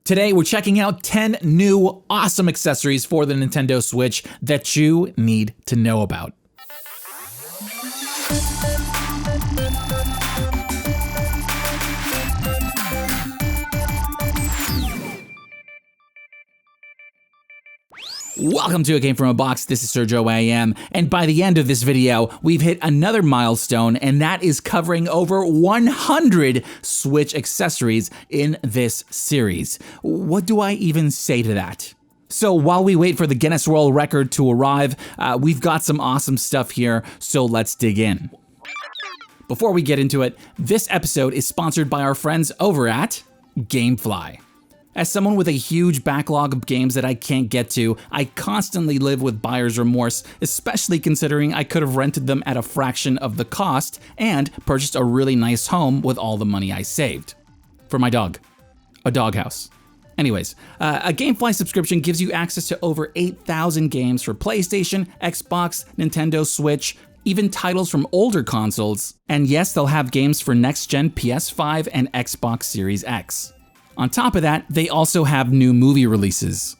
Today, we're checking out 10 new awesome accessories for the Nintendo Switch that you need to know about. Welcome to A Game From A Box, this is Sergio AM, and by the end of this video, we've hit another milestone, and that is covering over 100 Switch accessories in this series. What do I even say to that? So while we wait for the Guinness World Record to arrive, we've got some awesome stuff here, so let's dig in. Before we get into it, this episode is sponsored by our friends over at GameFly. As someone with a huge backlog of games that I can't get to, I constantly live with buyer's remorse, especially considering I could have rented them at a fraction of the cost and purchased a really nice home with all the money I saved. For my dog. A doghouse. Anyways, a GameFly subscription gives you access to over 8,000 games for PlayStation, Xbox, Nintendo Switch, even titles from older consoles, and yes, they'll have games for next-gen PS5 and Xbox Series X. On top of that, they also have new movie releases.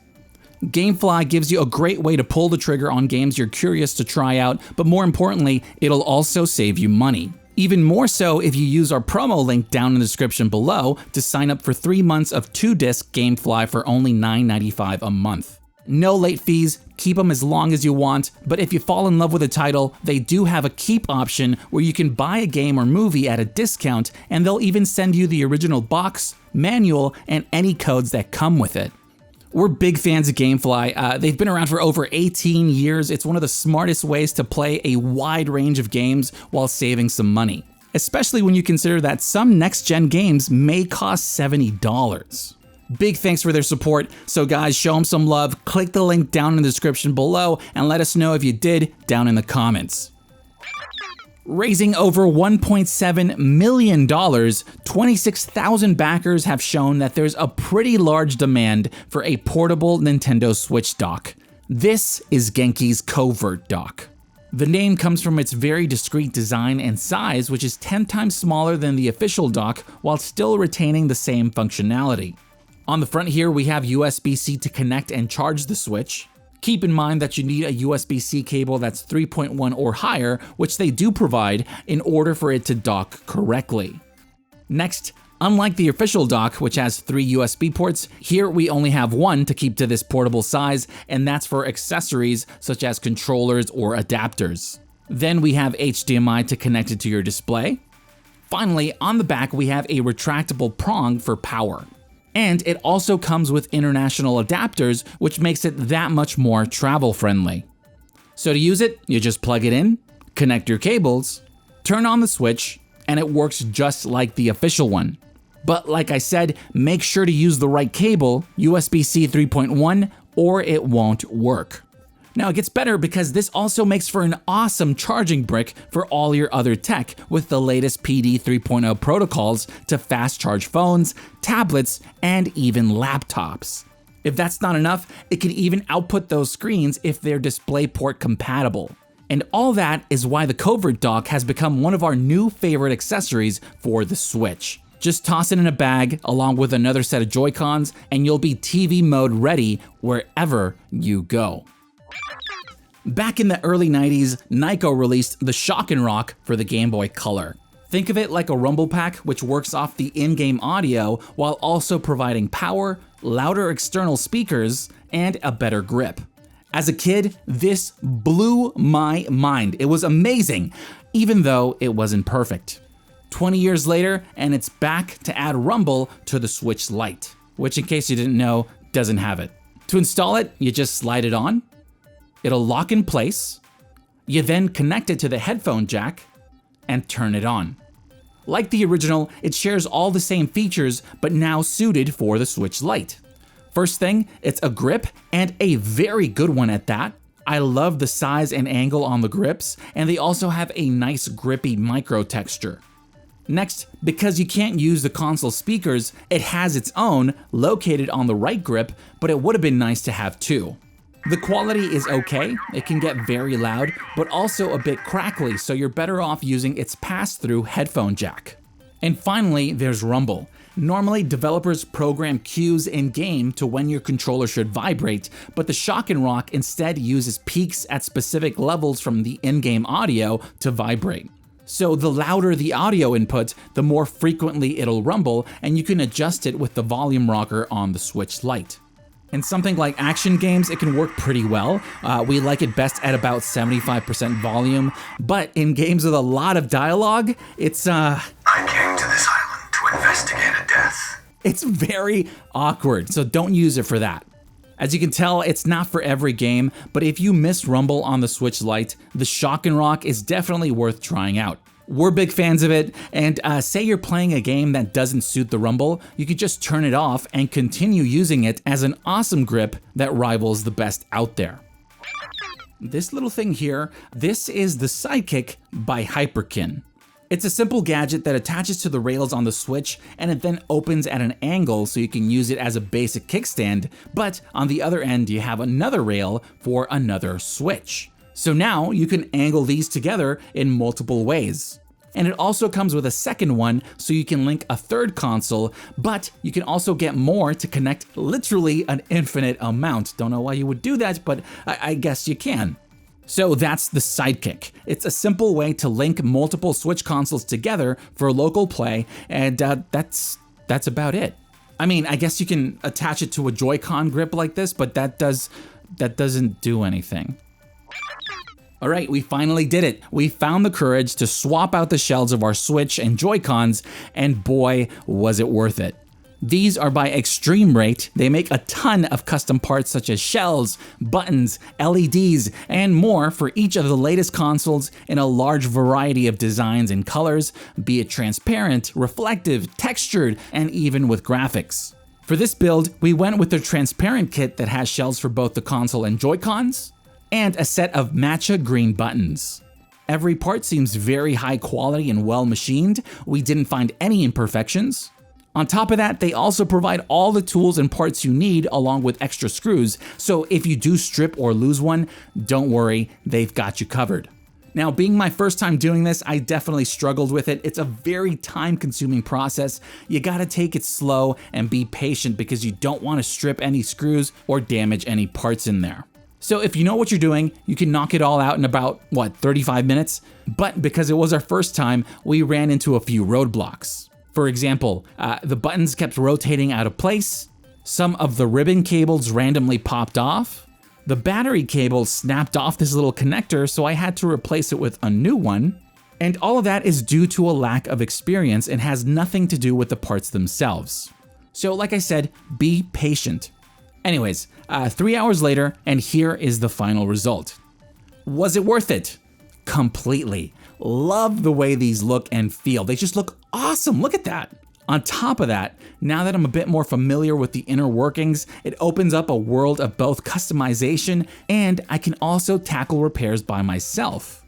GameFly gives you a great way to pull the trigger on games you're curious to try out, but more importantly, it'll also save you money. Even more so if you use our promo link down in the description below to sign up for 3 months of 2-disc GameFly for only $9.95 a month. No late fees, keep them as long as you want, but if you fall in love with a title, they do have a keep option where you can buy a game or movie at a discount, and they'll even send you the original box, manual, and any codes that come with it. We're big fans of GameFly. They've been around for over 18 years. It's one of the smartest ways to play a wide range of games while saving some money, especially when you consider that some next-gen games may cost $70. Big thanks for their support, so guys, show them some love, click the link down in the description below, and let us know if you did down in the comments. Raising over $1.7 million, 26,000 backers have shown that there's a pretty large demand for a portable Nintendo Switch dock. This is Genki's Covert dock. The name comes from its very discreet design and size, which is 10 times smaller than the official dock while still retaining the same functionality. On the front here, we have USB-C to connect and charge the Switch. Keep in mind that you need a USB-C cable that's 3.1 or higher, which they do provide, in order for it to dock correctly. Next, unlike the official dock, which has 3 USB ports, here we only have one to keep to this portable size, and that's for accessories such as controllers or adapters. Then we have HDMI to connect it to your display. Finally, on the back, we have a retractable prong for power. And it also comes with international adapters, which makes it that much more travel friendly. So to use it, you just plug it in, connect your cables, turn on the Switch, and it works just like the official one. But like I said, make sure to use the right cable, USB-C 3.1, or it won't work. Now it gets better because this also makes for an awesome charging brick for all your other tech with the latest PD 3.0 protocols to fast charge phones, tablets, and even laptops. If that's not enough, it can even output those screens if they're DisplayPort compatible. And all that is why the Covert dock has become one of our new favorite accessories for the Switch. Just toss it in a bag along with another set of Joy-Cons and you'll be TV mode ready wherever you go. Back in the early 90s, Nyko released the Shock and Rock for the Game Boy Color. Think of it like a rumble pack which works off the in-game audio while also providing power, louder external speakers, and a better grip. As a kid, this blew my mind. It was amazing, even though it wasn't perfect. 20 years later, and it's back to add rumble to the Switch Lite, which in case you didn't know, doesn't have it. To install it, you just slide it on. It'll lock in place. You then connect it to the headphone jack and turn it on. Like the original, it shares all the same features, but now suited for the Switch Lite. First thing, it's a grip, and a very good one at that. I love the size and angle on the grips, and they also have a nice grippy micro texture. Next, because you can't use the console speakers, it has its own, located on the right grip, but it would have been nice to have two. The quality is okay, it can get very loud, but also a bit crackly, so you're better off using its pass-through headphone jack. And finally, there's rumble. Normally, developers program cues in-game to when your controller should vibrate, but the Shock and Rock instead uses peaks at specific levels from the in-game audio to vibrate. So the louder the audio input, the more frequently it'll rumble, and you can adjust it with the volume rocker on the Switch Lite. In something like action games, it can work pretty well. We like it best at about 75% volume, but in games with a lot of dialogue, it's I came to this island to investigate a death. It's very awkward, so don't use it for that. As you can tell, it's not for every game, but if you miss rumble on the Switch Lite, the Shock and Rock is definitely worth trying out. We're big fans of it, and say you're playing a game that doesn't suit the rumble, you could just turn it off and continue using it as an awesome grip that rivals the best out there. This little thing here, this is the Sidekick by Hyperkin. It's a simple gadget that attaches to the rails on the Switch, and it then opens at an angle so you can use it as a basic kickstand, but on the other end you have another rail for another Switch. So now you can angle these together in multiple ways. And it also comes with a second one so you can link a third console, but you can also get more to connect literally an infinite amount. Don't know why you would do that, but I guess you can. So that's the Sidekick. It's a simple way to link multiple Switch consoles together for local play, and that's about it. I mean, I guess you can attach it to a Joy-Con grip like this, but that doesn't do anything. All right, we finally did it. We found the courage to swap out the shells of our Switch and Joy-Cons, and boy, was it worth it. These are by eXtremeRate. They make a ton of custom parts such as shells, buttons, LEDs, and more for each of the latest consoles in a large variety of designs and colors, be it transparent, reflective, textured, and even with graphics. For this build, we went with the transparent kit that has shells for both the console and Joy-Cons, and a set of matcha green buttons. Every part seems very high quality and well machined. We didn't find any imperfections. On top of that, they also provide all the tools and parts you need along with extra screws, so if you do strip or lose one, don't worry, they've got you covered. Now, being my first time doing this, I definitely struggled with it. It's a very time-consuming process. You gotta take it slow and be patient because you don't want to strip any screws or damage any parts in there. So if you know what you're doing, you can knock it all out in about, 35 minutes? But because it was our first time, we ran into a few roadblocks. For example, the buttons kept rotating out of place, some of the ribbon cables randomly popped off, the battery cable snapped off this little connector, so I had to replace it with a new one, and all of that is due to a lack of experience and has nothing to do with the parts themselves. So like I said, be patient. Anyways, 3 hours later, and here is the final result. Was it worth it? Completely. Love the way these look and feel. They just look awesome. Look at that. On top of that, now that I'm a bit more familiar with the inner workings, it opens up a world of both customization and I can also tackle repairs by myself.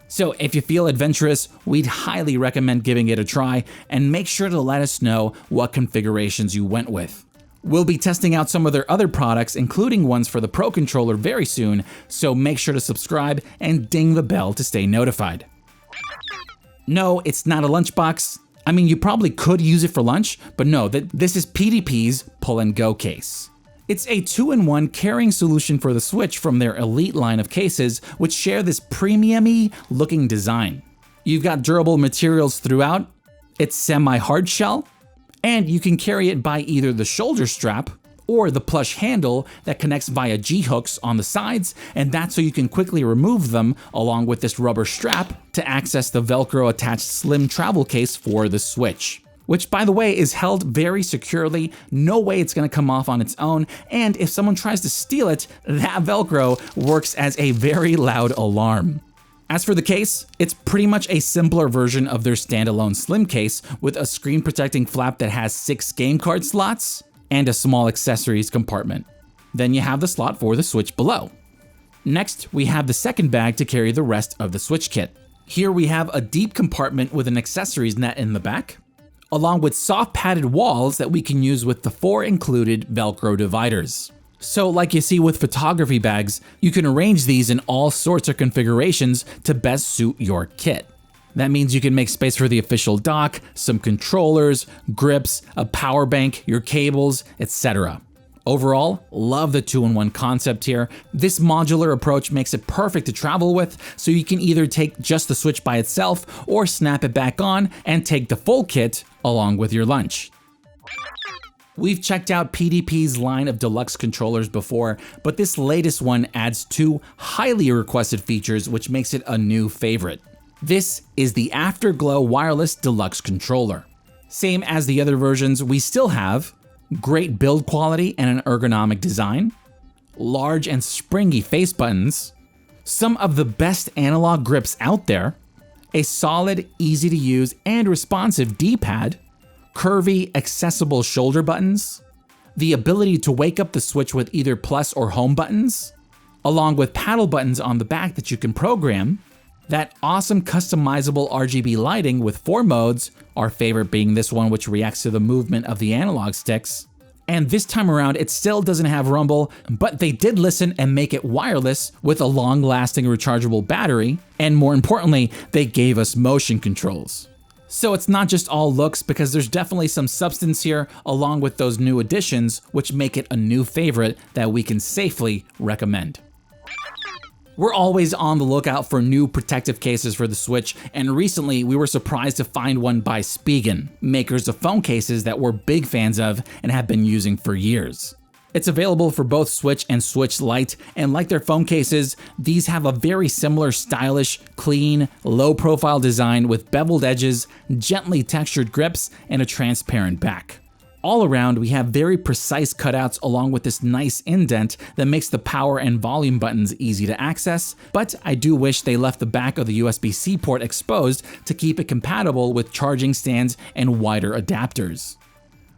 So if you feel adventurous, we'd highly recommend giving it a try, and make sure to let us know what configurations you went with. We'll be testing out some of their other products, including ones for the Pro Controller very soon, so make sure to subscribe and ding the bell to stay notified. No, it's not a lunchbox. I mean, you probably could use it for lunch, but no, this is PDP's Pull-N-Go Case. It's a 2-in-1 carrying solution for the Switch from their Elite line of cases, which share this premium-y looking design. You've got durable materials throughout, it's semi-hard shell, and you can carry it by either the shoulder strap or the plush handle that connects via G-hooks on the sides, and that's so you can quickly remove them along with this rubber strap to access the Velcro attached slim travel case for the Switch. Which, by the way, is held very securely, no way it's gonna come off on its own, and if someone tries to steal it, that Velcro works as a very loud alarm. As for the case, it's pretty much a simpler version of their standalone slim case with a screen protecting flap that has 6 game card slots and a small accessories compartment. Then you have the slot for the Switch below. Next, we have the second bag to carry the rest of the Switch kit. Here we have a deep compartment with an accessories net in the back, along with soft padded walls that we can use with the 4 included Velcro dividers. So like you see with photography bags, you can arrange these in all sorts of configurations to best suit your kit. That means you can make space for the official dock, some controllers, grips, a power bank, your cables, etc. Overall, love the 2-in-1 concept here. This modular approach makes it perfect to travel with, so you can either take just the Switch by itself or snap it back on and take the full kit along with your lunch. We've checked out PDP's line of Deluxe controllers before, but this latest one adds 2 highly requested features, which makes it a new favorite. This is the Afterglow Wireless Deluxe controller. Same as the other versions, we still have great build quality and an ergonomic design, large and springy face buttons, some of the best analog grips out there, a solid, easy to use and responsive D-pad, curvy, accessible shoulder buttons, the ability to wake up the Switch with either plus or home buttons, along with paddle buttons on the back that you can program, that awesome customizable RGB lighting with 4 modes, our favorite being this one which reacts to the movement of the analog sticks. And this time around, it still doesn't have rumble, but they did listen and make it wireless with a long-lasting rechargeable battery, and more importantly, they gave us motion controls. So it's not just all looks, because there's definitely some substance here along with those new additions, which make it a new favorite that we can safely recommend. We're always on the lookout for new protective cases for the Switch, and recently we were surprised to find one by Spigen, makers of phone cases that we're big fans of and have been using for years. It's available for both Switch and Switch Lite, and like their phone cases, these have a very similar stylish, clean, low-profile design with beveled edges, gently textured grips, and a transparent back. All around, we have very precise cutouts along with this nice indent that makes the power and volume buttons easy to access, but I do wish they left the back of the USB-C port exposed to keep it compatible with charging stands and wider adapters.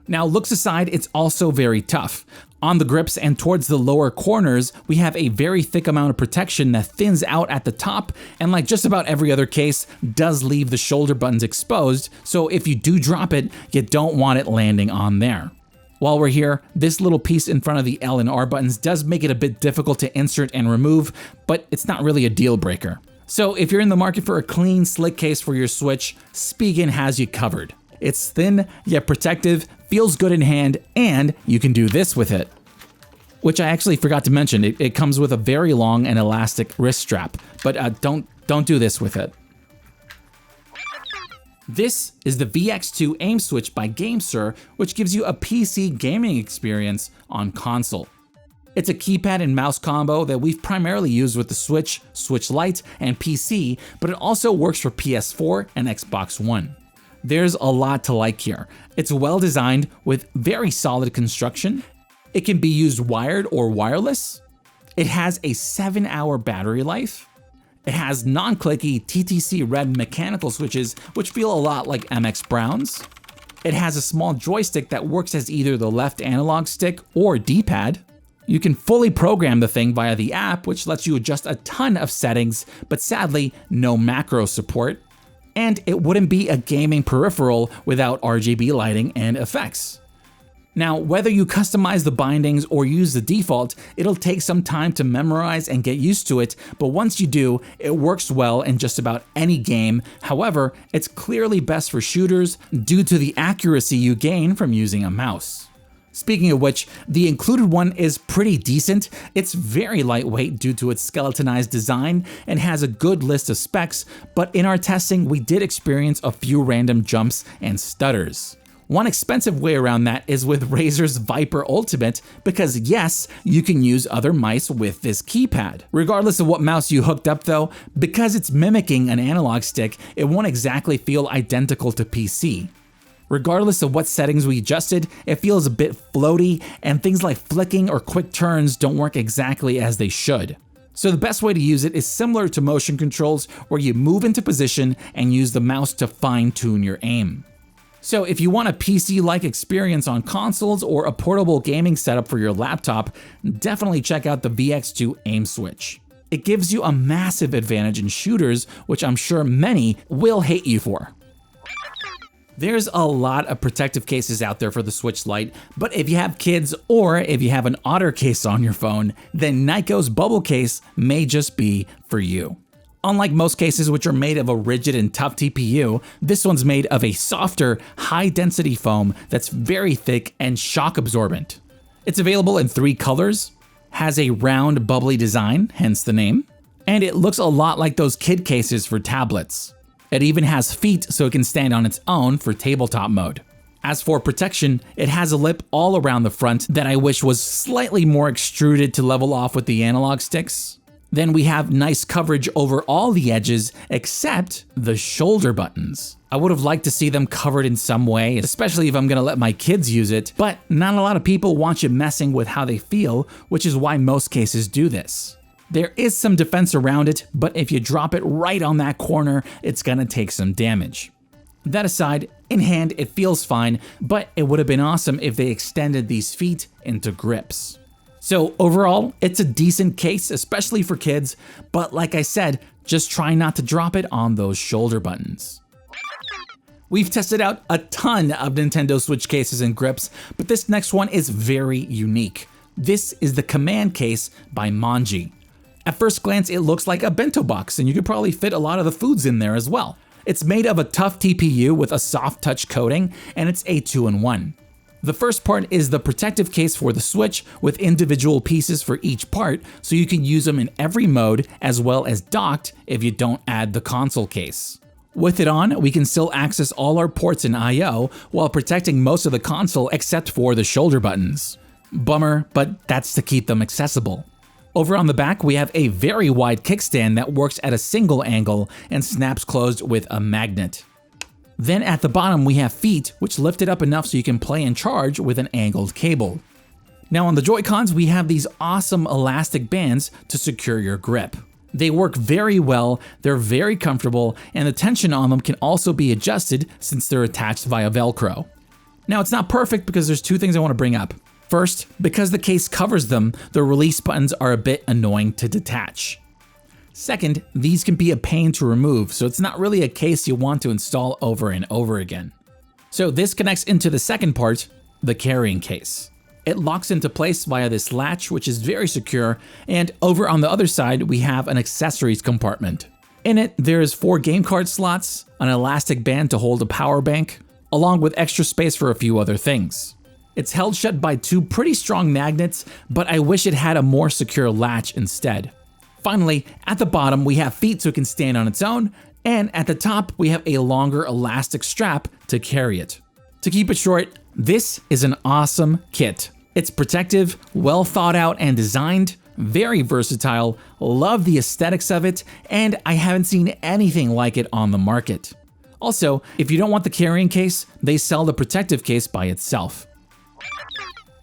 Now, looks aside, it's also very tough. On the grips and towards the lower corners, we have a very thick amount of protection that thins out at the top, and like just about every other case, does leave the shoulder buttons exposed, so if you do drop it, you don't want it landing on there. While we're here, this little piece in front of the L and R buttons does make it a bit difficult to insert and remove, but it's not really a deal breaker. So if you're in the market for a clean, slick case for your Switch, Spigen has you covered. It's thin, yet protective, feels good in hand, and you can do this with it. Which I actually forgot to mention, it comes with a very long and elastic wrist strap, but don't do this with it. This is the VX2 AimSwitch by GameSir, which gives you a PC gaming experience on console. It's a keypad and mouse combo that we've primarily used with the Switch, Switch Lite, and PC, but it also works for PS4 and Xbox One. There's a lot to like here. It's well designed with very solid construction. It can be used wired or wireless. It has a 7-hour battery life. It has non-clicky TTC red mechanical switches, which feel a lot like MX Brown's. It has a small joystick that works as either the left analog stick or D-pad. You can fully program the thing via the app, which lets you adjust a ton of settings, but sadly, no macro support. And it wouldn't be a gaming peripheral without RGB lighting and effects. Now, whether you customize the bindings or use the default, it'll take some time to memorize and get used to it, but once you do, it works well in just about any game. However, it's clearly best for shooters due to the accuracy you gain from using a mouse. Speaking of which, the included one is pretty decent. It's very lightweight due to its skeletonized design and has a good list of specs, but in our testing, we did experience a few random jumps and stutters. One expensive way around that is with Razer's Viper Ultimate, because yes, you can use other mice with this keypad. Regardless of what mouse you hooked up though, because it's mimicking an analog stick, it won't exactly feel identical to PC. Regardless of what settings we adjusted, it feels a bit floaty, and things like flicking or quick turns don't work exactly as they should. So the best way to use it is similar to motion controls, where you move into position and use the mouse to fine-tune your aim. So if you want a PC-like experience on consoles or a portable gaming setup for your laptop, definitely check out the VX2 AimSwitch. It gives you a massive advantage in shooters, which I'm sure many will hate you for. There's a lot of protective cases out there for the Switch Lite, but if you have kids or if you have an Otter case on your phone, then Nyko's bubble case may just be for you. Unlike most cases which are made of a rigid and tough TPU, this one's made of a softer, high-density foam that's very thick and shock absorbent. It's available in 3 colors, has a round, bubbly design, hence the name, and it looks a lot like those kid cases for tablets. It even has feet so it can stand on its own for tabletop mode. As for protection, it has a lip all around the front that I wish was slightly more extruded to level off with the analog sticks. Then we have nice coverage over all the edges except the shoulder buttons. I would have liked to see them covered in some way, especially if I'm gonna let my kids use it, but not a lot of people want you messing with how they feel, which is why most cases do this. There is some defense around it, but if you drop it right on that corner, it's gonna take some damage. That aside, in hand it feels fine, but it would have been awesome if they extended these feet into grips. So overall, it's a decent case, especially for kids, but like I said, just try not to drop it on those shoulder buttons. We've tested out a ton of Nintendo Switch cases and grips, but this next one is very unique. This is the Command Case by Manji. At first glance, it looks like a bento box, and you could probably fit a lot of the foods in there as well. It's made of a tough TPU with a soft touch coating, and it's a 2-in-1. The first part is the protective case for the Switch with individual pieces for each part, so you can use them in every mode as well as docked if you don't add the console case. With it on, we can still access all our ports and I/O while protecting most of the console except for the shoulder buttons. Bummer, but that's to keep them accessible. Over on the back, we have a very wide kickstand that works at a single angle and snaps closed with a magnet. Then at the bottom we have feet, which lift it up enough so you can play and charge with an angled cable. Now on the Joy-Cons we have these awesome elastic bands to secure your grip. They work very well, they're very comfortable, and the tension on them can also be adjusted since they're attached via Velcro. Now it's not perfect because there's 2 things I want to bring up. First, because the case covers them, the release buttons are a bit annoying to detach. Second, these can be a pain to remove, so it's not really a case you want to install over and over again. So this connects into the second part, the carrying case. It locks into place via this latch, which is very secure, and over on the other side, we have an accessories compartment. In it, there's 4 game card slots, an elastic band to hold a power bank, along with extra space for a few other things. It's held shut by 2 pretty strong magnets, but I wish it had a more secure latch instead. Finally, at the bottom, we have feet so it can stand on its own, and at the top, we have a longer elastic strap to carry it. To keep it short, this is an awesome kit. It's protective, well thought out and designed, very versatile, love the aesthetics of it, and I haven't seen anything like it on the market. Also, if you don't want the carrying case, they sell the protective case by itself.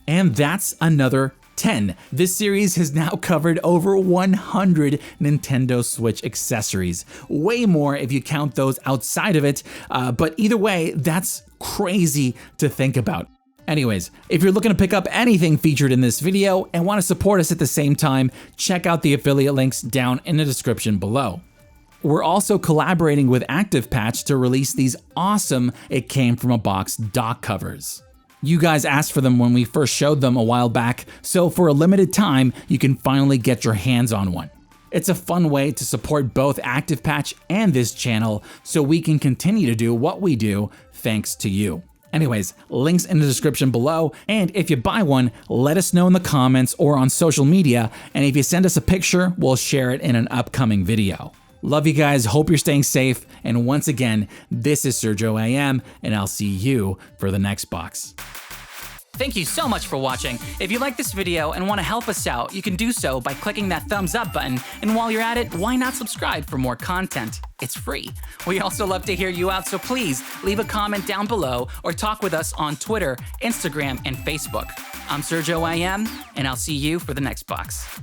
And that's another 10. This series has now covered over 100 Nintendo Switch accessories. Way more if you count those outside of it, but either way, that's crazy to think about. Anyways, if you're looking to pick up anything featured in this video and want to support us at the same time, check out the affiliate links down in the description below. We're also collaborating with ActivePatch to release these awesome It Came From a Box dock covers. You guys asked for them when we first showed them a while back, so for a limited time, you can finally get your hands on one. It's a fun way to support both ActivePatch and this channel so we can continue to do what we do thanks to you. Anyways, links in the description below, and if you buy one, let us know in the comments or on social media, and if you send us a picture, we'll share it in an upcoming video. Love you guys, hope you're staying safe, and once again, this is Sergio AM, and I'll see you for the next box. Thank you so much for watching. If you like this video and want to help us out, you can do so by clicking that thumbs up button, and while you're at it, why not subscribe for more content? It's free. We also love to hear you out, so please leave a comment down below or talk with us on Twitter, Instagram, and Facebook. I'm Sergio AM, and I'll see you for the next box.